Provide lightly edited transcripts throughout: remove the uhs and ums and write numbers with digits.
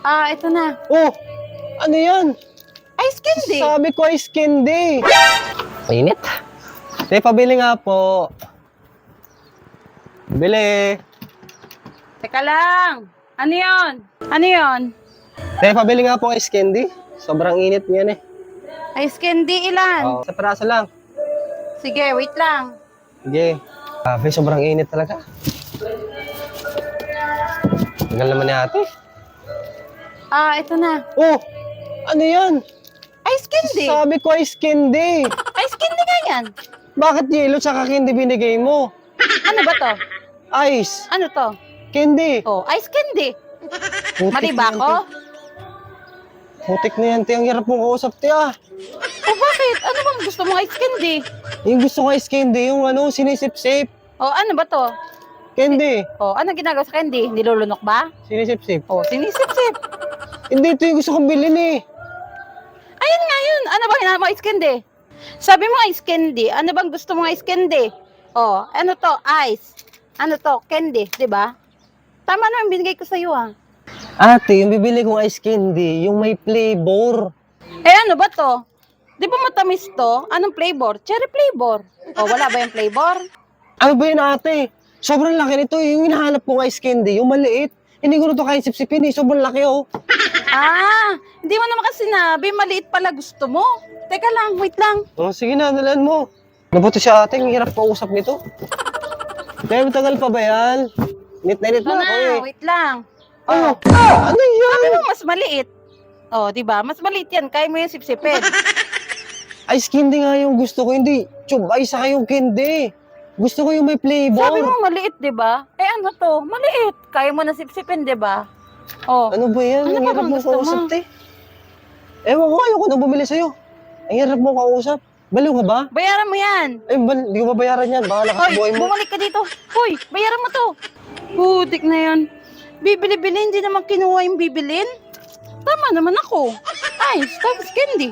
Ito na. Oh, ano yan? Ice candy. Sabi ko ice candy. Mainit. Te, pabili nga po. Bili. Teka lang. Ano yon? Ano yon? Te, pabili nga po ice candy. Sobrang init niyan eh. Ice candy ilan? Oh, sa peraso lang. Sige, wait lang. Sige. Grabe, sobrang init talaga. Tagal naman ni ate. Ito na. Oh, ano yan? Ice candy. Sabi ko ice candy. Ice candy nga yan. Bakit yelo tsaka candy binigay mo? Ano ba to? Ice. Ano to? Candy. Oh, ice candy. Putik Mali na ba yan, ako? te. Putik na yan, te. Ang hirap mong kausap, te, ah. O bakit? Ano bang gusto mong ice candy? Yung gusto ko ice candy, yung ano, sinisip-sip. Oh, ano ba to? Candy. Oh, ano ginagawa sa candy? Nilulunok ba? Sinisip-sip. Oh, sinisip-sip. Hindi, ito yung gusto kong bilhin eh. Ayun nga yun. Ano ba hinahanap mo ice candy? Sabi mo ice candy. Ano bang gusto mong ice candy? Oh, ano to? Ice. Ano to? Candy, 'di ba? Tama na yung binigay ko sa iyo ah. Ate, yung bibili kong ice candy, yung may flavor. Ano ba to? 'Di ba matamis to? Anong flavor? Cherry flavor. Oh, wala ba yung flavor? Ano ba yun, ate? Sobrang laki nito. Yung hinahanap kong ice candy, yung maliit. Hindi ko na ito kahit sipsipin eh. Sobrang laki oh. Hindi mo naman kasi sinabi, maliit pala gusto mo. Teka lang, wait lang. Oh, sige na, nalaan mo. Nabuti siya ate, ang hirap kausap nito. Kaya matagal pa ba yan? Init na init Ito na ako na, eh. wait lang. Ano? Ano yan? Sabi mo mas maliit. Oh, 'di ba? Mas maliit 'yan, kaya mo yung sipsipin. Ice candy nga yung gusto ko, hindi. Chubay sa yung candy. Gusto ko yung may flavor. Sabi mo maliit, 'di ba? Ano to? Maliit. Kaya mo na sipsipin, 'di ba? Oh. Ano ba yan? Ano Ang ba hirap bang mo gusto kausap, mo? te. Ewan ko, ayoko na bumili sa'yo. Ang hirap mo kausap. Baliw ka ba? Bayaran mo 'yan. Ay, hindi ko babayaran yan. Bahala ka sa Hoy, buhay mo. bumalik ka dito. Hoy, bayaran mo to. Putik na 'yan. Bibili-bili, hindi naman kinuha yung bibilin. Tama naman ako. Ice, tapos candy.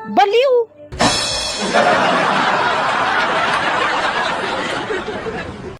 Baliw.